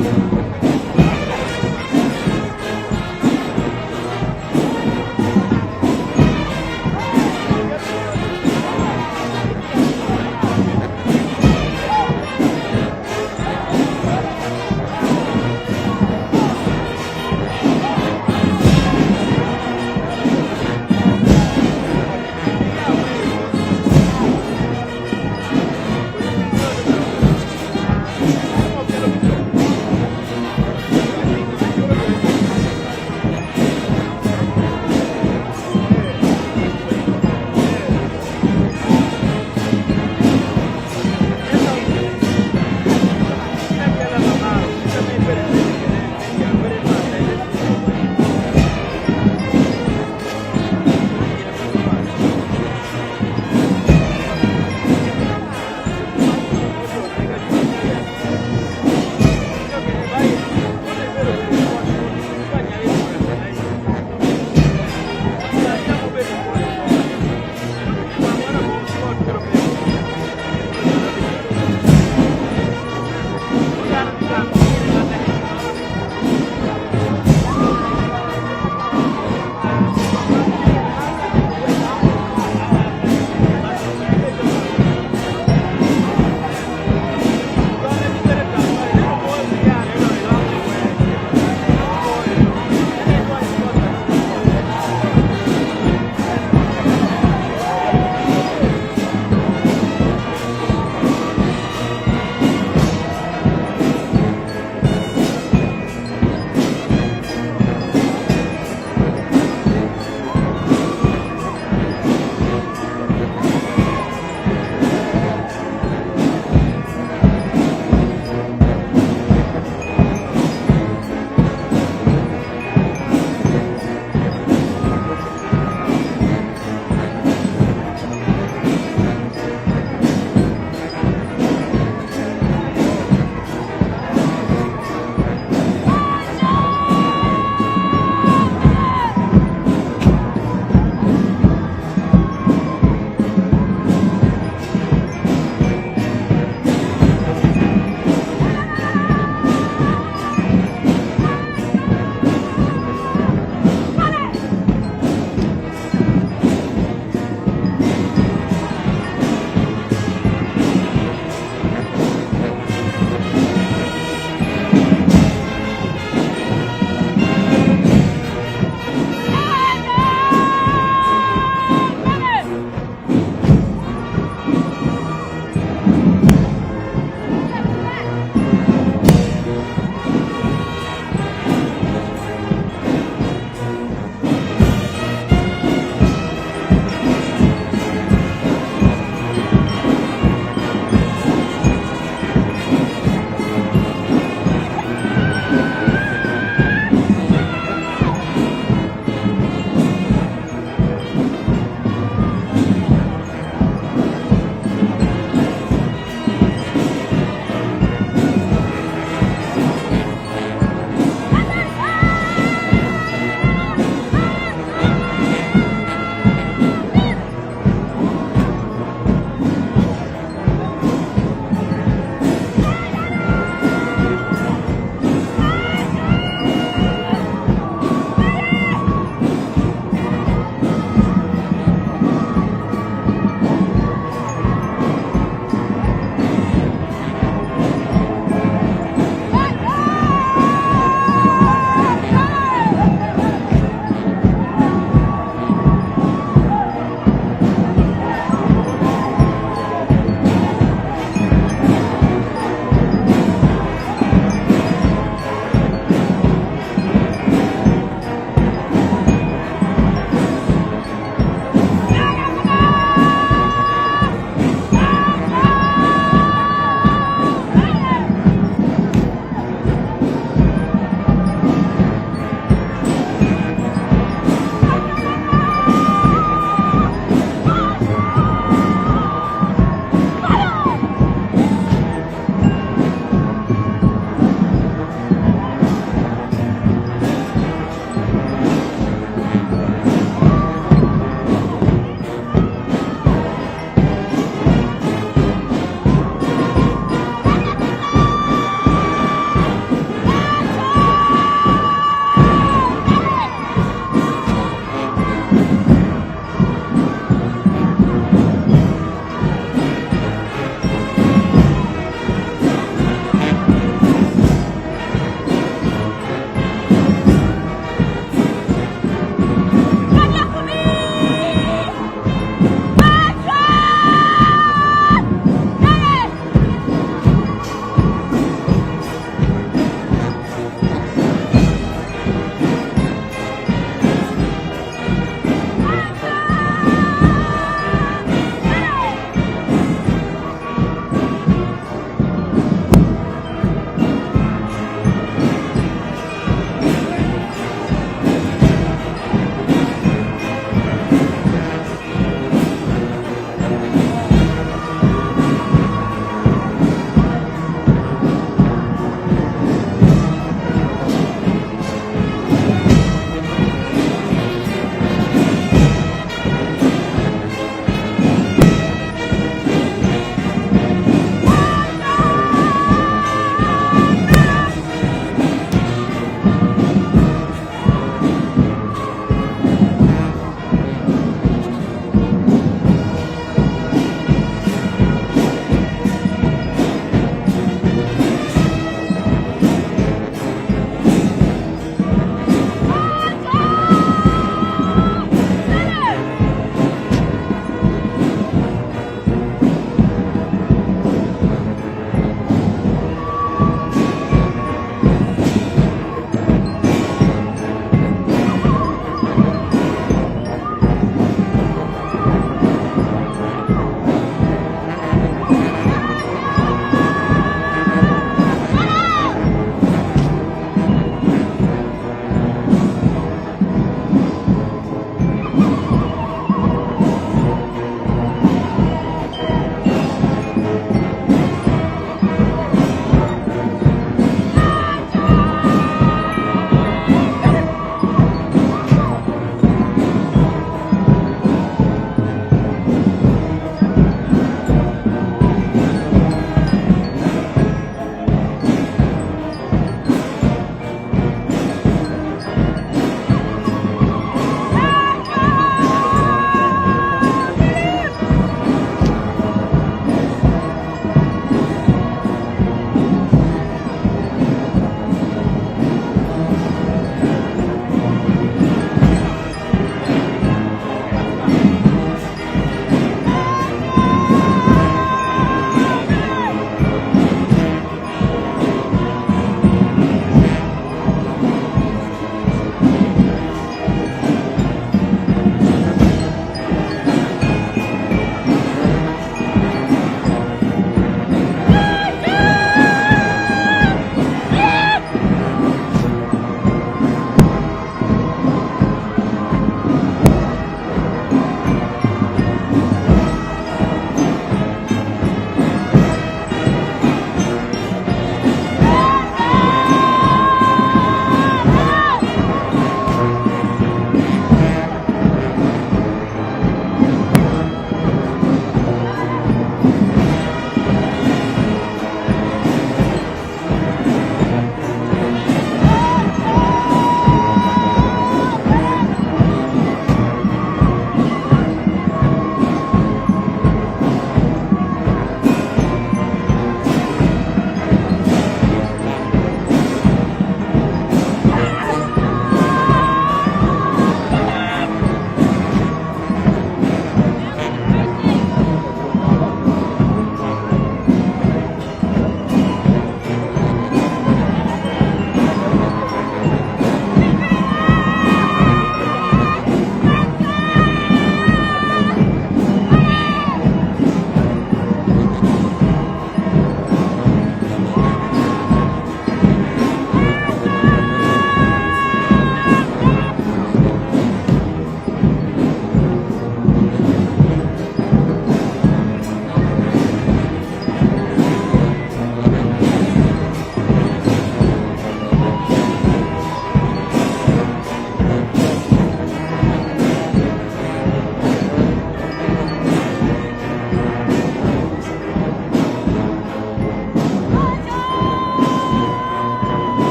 Thank you.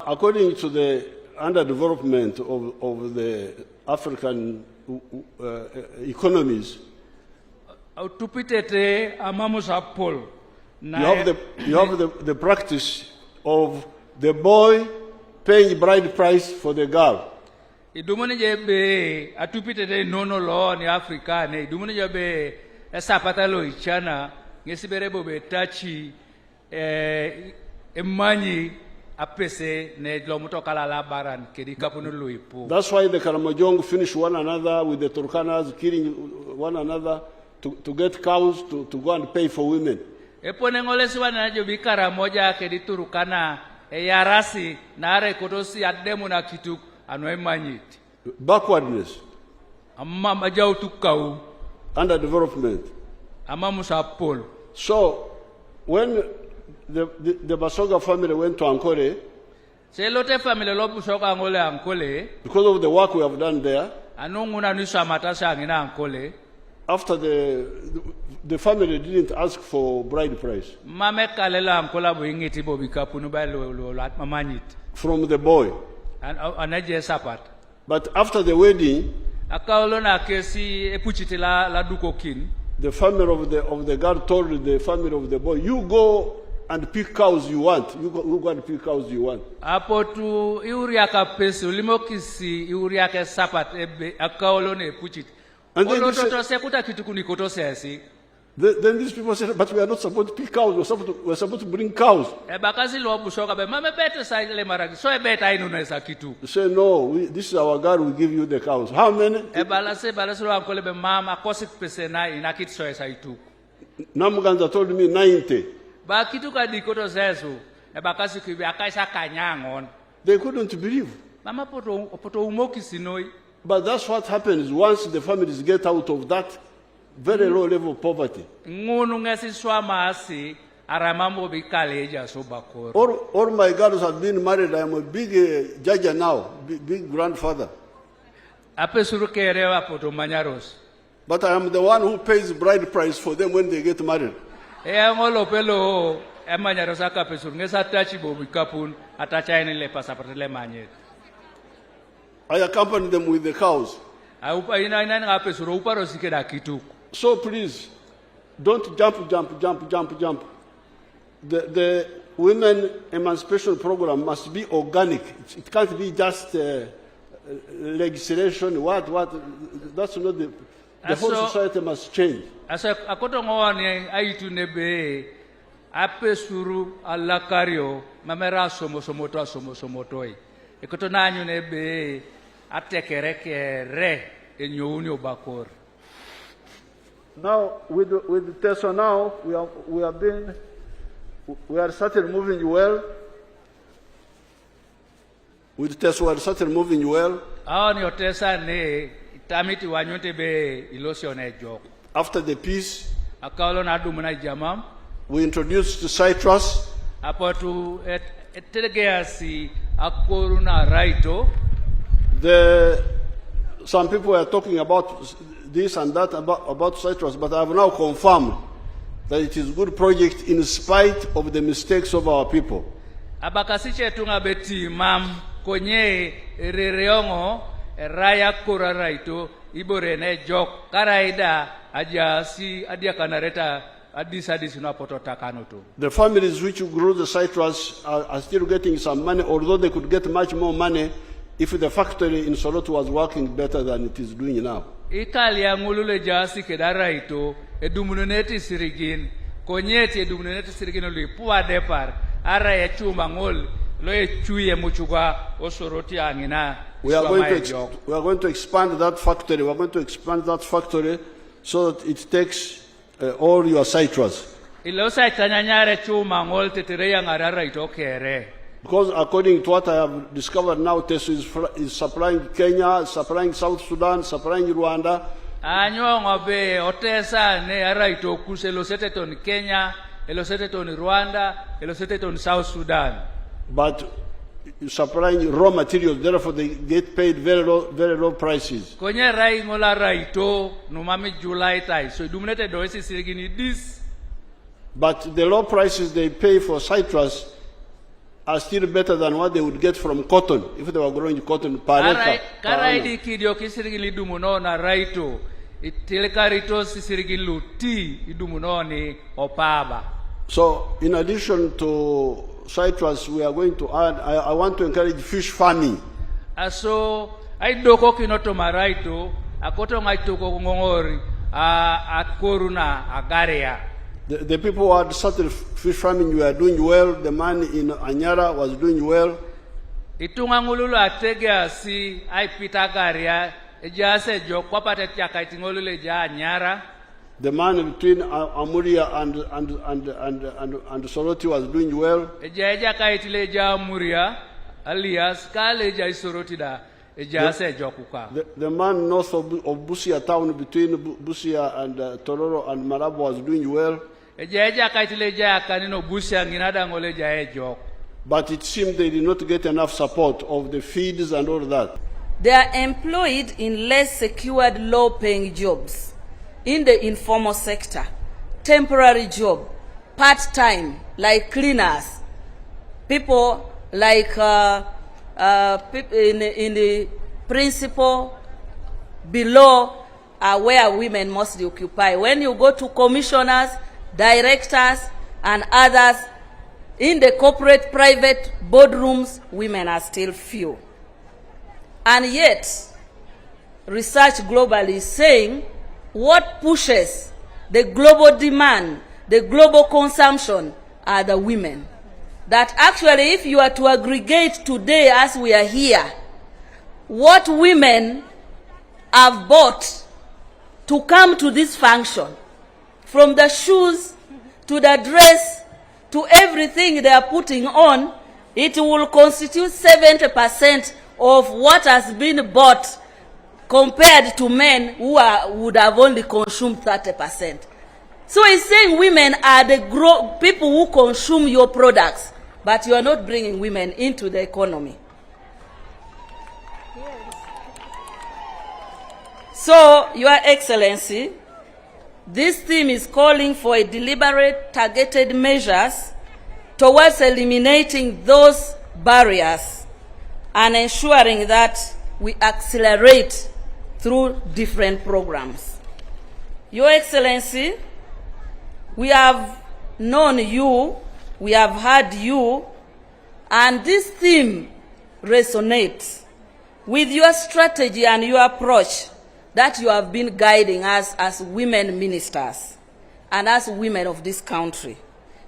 According to the underdevelopment of the African economies, Tupitete amamusapol. you have the practice of the boy paying bride price for the girl. Idumuni jebe atupitete nono lo ni Afrika ne idumuni jebe esapata lo ichana ngesiberebo betachi emanyi apese ne lomutokala la baran kedi kapunu luipo. That's why the Karamojong finish one another with the Turkanas killing one another to get cows to go and pay for women. Epone ngolesi wana jobi Karamoja kedi Turkana yarasi na are kotosi ademu na kitu anoemanyiti. Backwardness. Amma majau tukau. Underdevelopment. Amma musapol. So when the Basoga family went to Ankole, Selote family lo Busoga Angole Ankole, because of the work we have done there, anunguna nisa matasa ngina Ankole. After the family didn't ask for bride price. Mame kalela Ankola buingiti bobikapunu ba lo atmamanyit. From the boy. Anaje sapat. But after the wedding, akaolona kesi epuchiti la dukokin. The family of the girl told the family of the boy, you go and pick cows you want. You go and pick cows you want. Apotu iuriaka pesi ulimokisi iuriaka sapat ebe akaolone epuchiti. And then these people said, but we are not supposed to pick cows, we're supposed to bring cows. They say, no, this is our God, we give you the cows. How many? Namuganda told me 90. They couldn't believe. But that's what happens once the families get out of that very low level of poverty. All my girls have been married. I am a big judge now, big grandfather. But I am the one who pays bride price for them when they get married. I accompany them with the cows. So please, don't jump. The women emancipation program must be organic. It can't be just legislation. That's not the whole society must change. Now, with Teso now, we are started moving well. With Teso, we are started moving well. After the peace, we introduced the citrus. Some people are talking about this and that about citrus, but I have now confirmed that it is a good project in spite of the mistakes of our people. The families which grew the citrus are still getting some money, although they could get much more money if the factory in Soloto was working better than it is doing now. We are going to expand that factory. We are going to expand that factory so that it takes all your citrus. Because according to what I have discovered now, Teso is supplying Kenya, supplying South Sudan, supplying Rwanda. But supplying raw materials, therefore they get paid very low prices. But the low prices they pay for citrus are still better than what they would get from cotton if they were growing cotton per acre. Karai kidio kisirigili dumuno na raito itelkarito sisirigili ti idumunoni opaba. So in addition to citrus, we are going to add, I want to encourage fish farming. So I doko kinoto maraito akoto ngaitoko ngongori akoruna agaria. The people who had started fish farming were doing well. The man in Anyara was doing well. Itungangululu atega si aipita garia ejase jo kwapata tiakaitingolule ja Anyara. The man between Amuria and Soroti was doing well. Eja kaitile ja Amuria alias kale ja Soroti da ejase jo kuka. The man north of Busia town between Busia and Tororo and Marabo was doing well. But it seemed they did not get enough support of the feeds and all that. They are employed in less secured, low-paying jobs in the informal sector, temporary job, part-time, like cleaners, people like people in the principal below are where women mostly occupy. When you go to commissioners, directors, and others, in the corporate private boardrooms, women are still few. And yet, research globally is saying what pushes the global demand, the global consumption are the women. That actually, if you are to aggregate today as we are here, what women have bought to come to this function, from the shoes to the dress to everything they are putting on, it will constitute 70% of what has been bought compared to men who would have only consumed 30%. So it's saying women are the people who consume your products, but you are not bringing women into the economy. So, Your Excellency, this theme is calling for a deliberate, targeted measures towards eliminating those barriers and ensuring that we accelerate through different programs. Your Excellency, we have known you, we have heard you, and this theme resonates with your strategy and your approach that you have been guiding us as women ministers and as women of this country.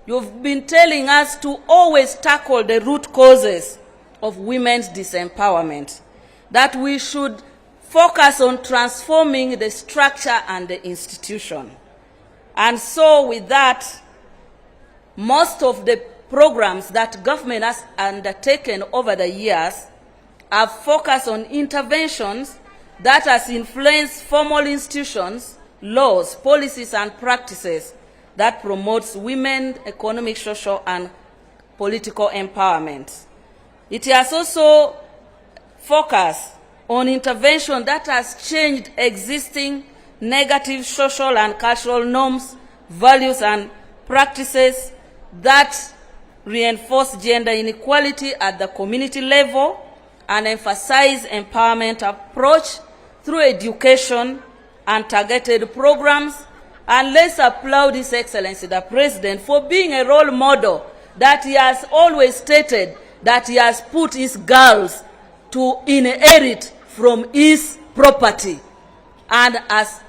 You've been telling us to always tackle the root causes of women's disempowerment, that we should focus on transforming the structure and the institution. And so with that, most of the programs that government has undertaken over the years have focused on interventions that has influenced formal institutions, laws, policies, and practices that promotes women's economic, social, and political empowerment. It has also focused on intervention that has changed existing negative social and cultural norms, values, and practices that reinforce gender inequality at the community level and emphasize empowerment approach through education and targeted programs. And let's applaud His Excellency, the President, for being a role model that he has always stated that he has put his girls to inherit from his property, and has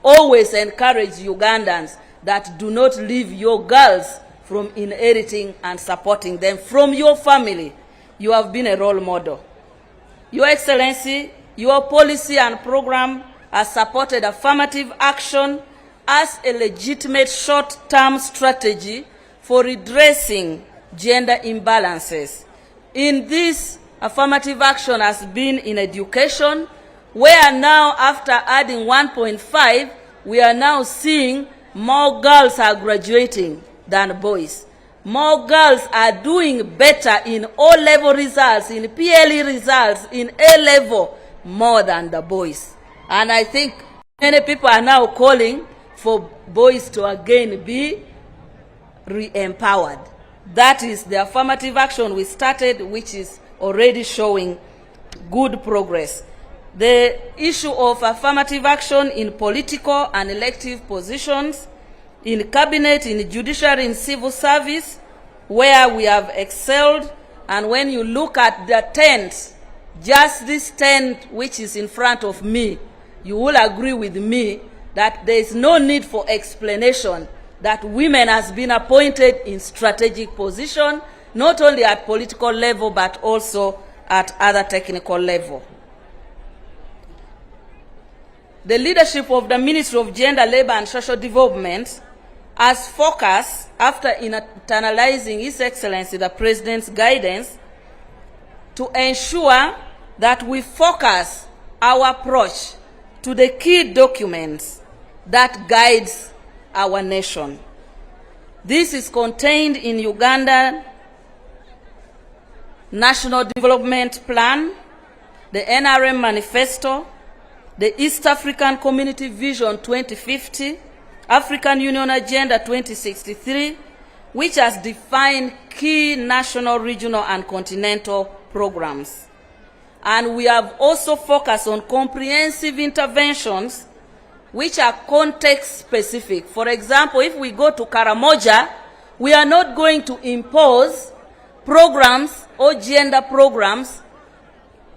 always encouraged Ugandans that do not leave your girls from inheriting and supporting them from your family. You have been a role model. Your Excellency, your policy and program has supported affirmative action as a legitimate short-term strategy for redressing gender imbalances. In this, affirmative action has been in education, where now, after adding 1.5, we are now seeing more girls are graduating than boys. More girls are doing better in O-level results, in PLE results, in A-level, more than the boys. And I think many people are now calling for boys to again be re-empowered. That is the affirmative action we started, which is already showing good progress. The issue of affirmative action in political and elective positions, in cabinet, in judiciary, in civil service, where we have excelled. And when you look at the tent, just this tent which is in front of me, you will agree with me that there is no need for explanation that women has been appointed in strategic position, not only at political level, but also at other technical level. The leadership of the Ministry of Gender, Labor and Social Development has focused, after internalizing His Excellency the President's guidance, to ensure that we focus our approach to the key documents that guides our nation. This is contained in Uganda National Development Plan, the NRM Manifesto, the East African Community Vision 2050, African Union Agenda 2063, which has defined key national, regional, and continental programs. And we have also focused on comprehensive interventions which are context-specific. For example, if we go to Karamoja, we are not going to impose programs or gender programs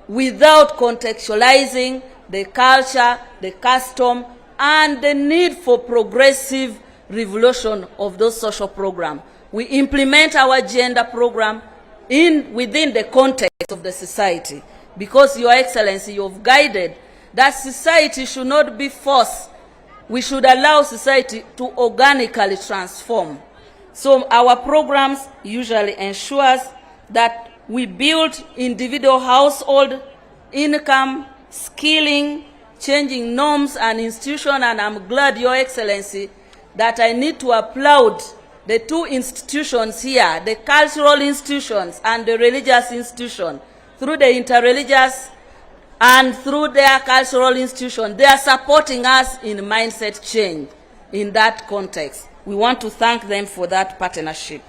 without contextualizing the culture, the custom, and the need for progressive revolution of those social programs. We implement our gender program within the context of the society, because, Your Excellency, you have guided that society should not be forced. We should allow society to organically transform. So our programs usually ensures that we build individual household income, skilling, changing norms and institutions, and I'm glad, Your Excellency, that I need to applaud the two institutions here, the cultural institutions and the religious institution. Through the interreligious and through their cultural institution, they are supporting us in mindset change in that context. We want to thank them for that partnership.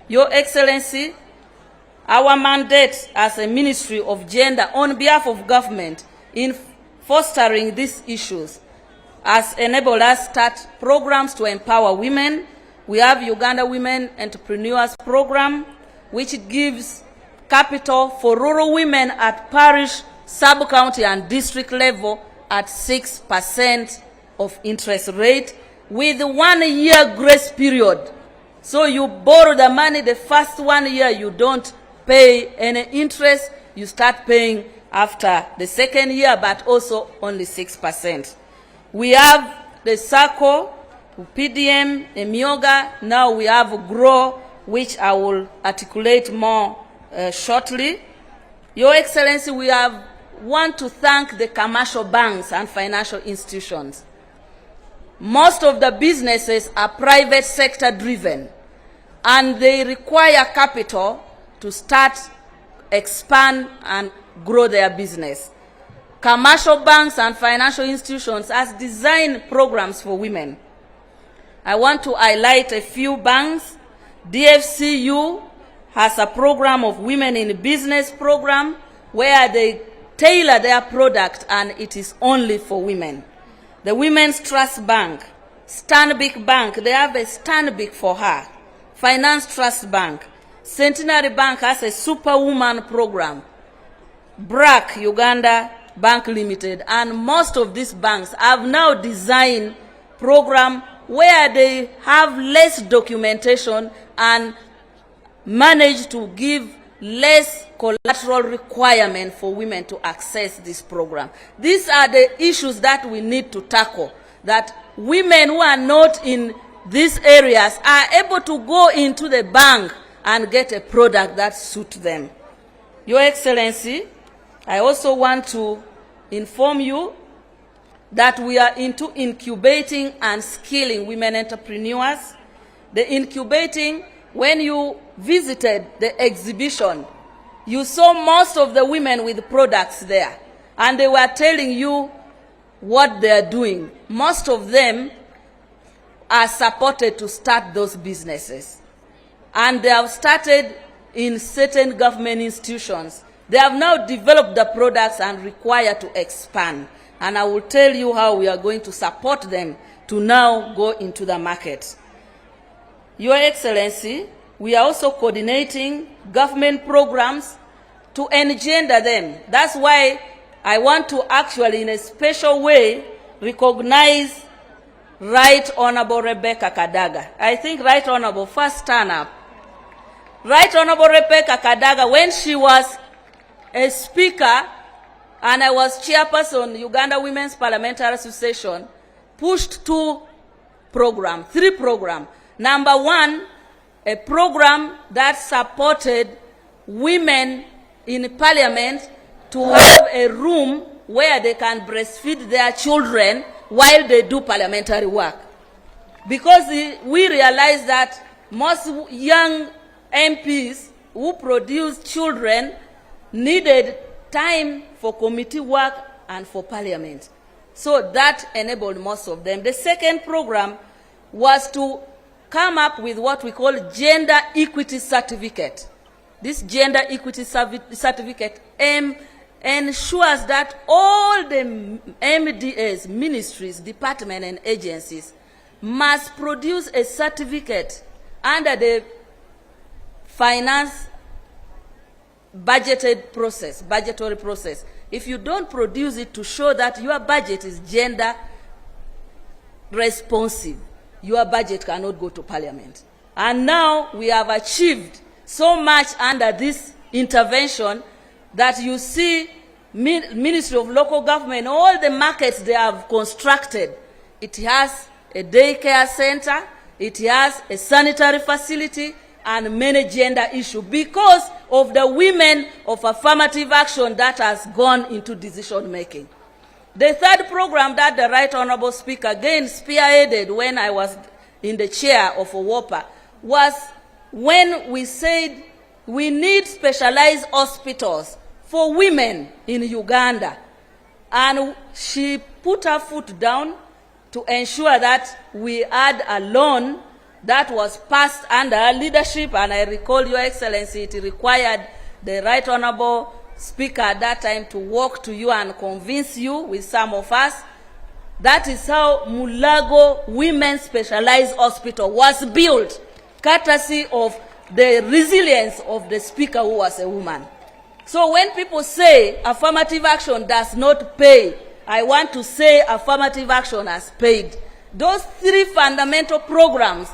Your Excellency, our mandate as a Ministry of Gender on behalf of government in fostering these issues has enabled us to start programs to empower women. We have Uganda Women Entrepreneurs Program, which gives capital for rural women at parish, sub-county and district level at 6% of interest rate with 1 year grace period. So you borrow the money the first 1 year, you don't pay any interest, you start paying after the second year, but also only 6%. We have the SACCO, PDM, Emioga, now we have GROW, which I will articulate more shortly. Your Excellency, we want to thank the commercial banks and financial institutions. Most of the businesses are private sector driven, and they require capital to start, expand, and grow their business. Commercial banks and financial institutions has designed programs for women. I want to highlight a few banks. DFCU has a program of Women in Business program where they tailor their product and it is only for women. The Women's Trust Bank, Stanbic Bank, they have a Stanbic for her. Finance Trust Bank, Centenary Bank has a Superwoman program. BRAC, Uganda Bank Limited, and most of these banks have now designed program where they have less documentation and manage to give less collateral requirement for women to access this program. These are the issues that we need to tackle, that women who are not in these areas are able to go into the bank and get a product that suits them. Your Excellency, I also want to inform you that we are into incubating and skilling women entrepreneurs. The incubating, when you visited the exhibition, you saw most of the women with products there, and they were telling you what they are doing. Most of them are supported to start those businesses. and they have started in certain government institutions. They have now developed the products and require to expand. And I will tell you how we are going to support them to now go into the market. Your Excellency, we are also coordinating government programs to engender them. That's why I want to actually, in a special way, recognize Right Honorable Rebecca Kadaga. I think Right Honorable, first stand up. Right Honorable Rebecca Kadaga, when she was a speaker and I was chairperson Uganda Women's Parliamentary Association, pushed three programs. Number one, a program that supported women in parliament to have a room where they can breastfeed their children while they do parliamentary work. Because we realized that most young MPs who produce children needed time for committee work and for parliament. So that enabled most of them. The second program was to come up with what we call gender equity certificate. This gender equity certificate ensures that all the MDAs, ministries, departments, and agencies must produce a certificate under the finance budgetary process. If you don't produce it to show that your budget is gender responsive, your budget cannot go to parliament. And now we have achieved so much under this intervention that you see Ministry of Local Government, all the markets they have constructed, it has a daycare center, it has a sanitary facility, and many gender issues because of the women of affirmative action that has gone into decision making. The third program that the Right Honorable Speaker again spearheaded when I was in the chair of OWOPA was when we said we need specialized hospitals for women in Uganda. And she put her foot down to ensure that we had a loan that was passed under her leadership, and I recall, Your Excellency, it required the Right Honorable Speaker at that time to walk to you and convince you with some of us. That is how Mulago Women's Specialized Hospital was built, courtesy of the resilience of the Speaker who was a woman. So when people say affirmative action does not pay, I want to say affirmative action has paid. Those three fundamental programs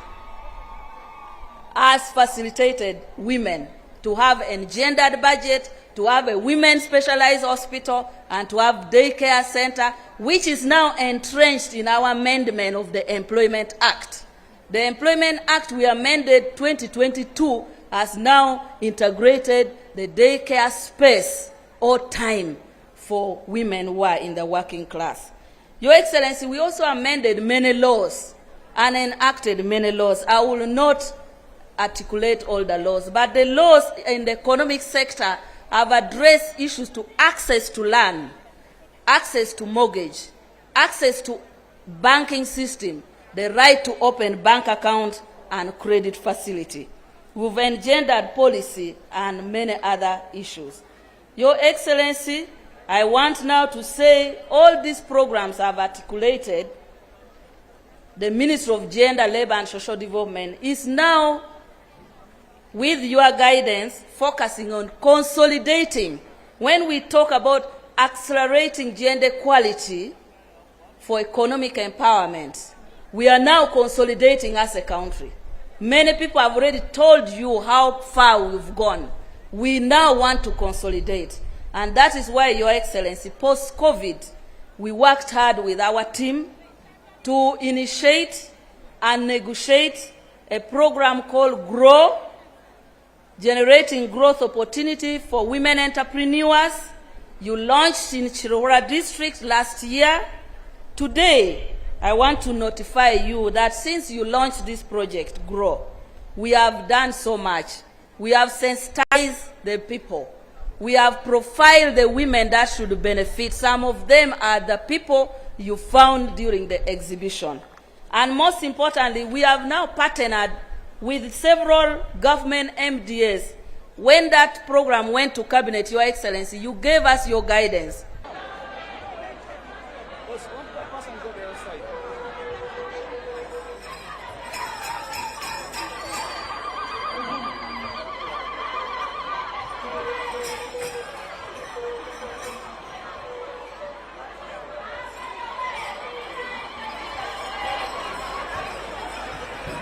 has facilitated women to have a gendered budget, to have a women's specialized hospital, and to have daycare center, which is now entrenched in our amendment of the Employment Act. The Employment Act we amended 2022 has now integrated the daycare space or time for women who are in the working class. Your Excellency, we also amended many laws and enacted many laws. I will not articulate all the laws, but the laws in the economic sector have addressed issues to access to land, access to mortgage, access to banking system, the right to open bank account and credit facility. We've engendered policy and many other issues. Your Excellency, I want now to say all these programs I've articulated, the Ministry of Gender, Labor and Social Development is now, with your guidance, focusing on consolidating. When we talk about accelerating gender equality for economic empowerment, we are now consolidating as a country. Many people have already told you how far we've gone. We now want to consolidate. And that is why, Your Excellency, post-COVID, we worked hard with our team to initiate and negotiate a program called GROW, Generating Growth Opportunity for Women Entrepreneurs. You launched in Chirora District last year. Today, I want to notify you that since you launched this project, GROW, we have done so much. We have sensitized the people. We have profiled the women that should benefit. Some of them are the people you found during the exhibition. And most importantly, we have now partnered with several government MDAs. When that program went to cabinet, Your Excellency, you gave us your guidance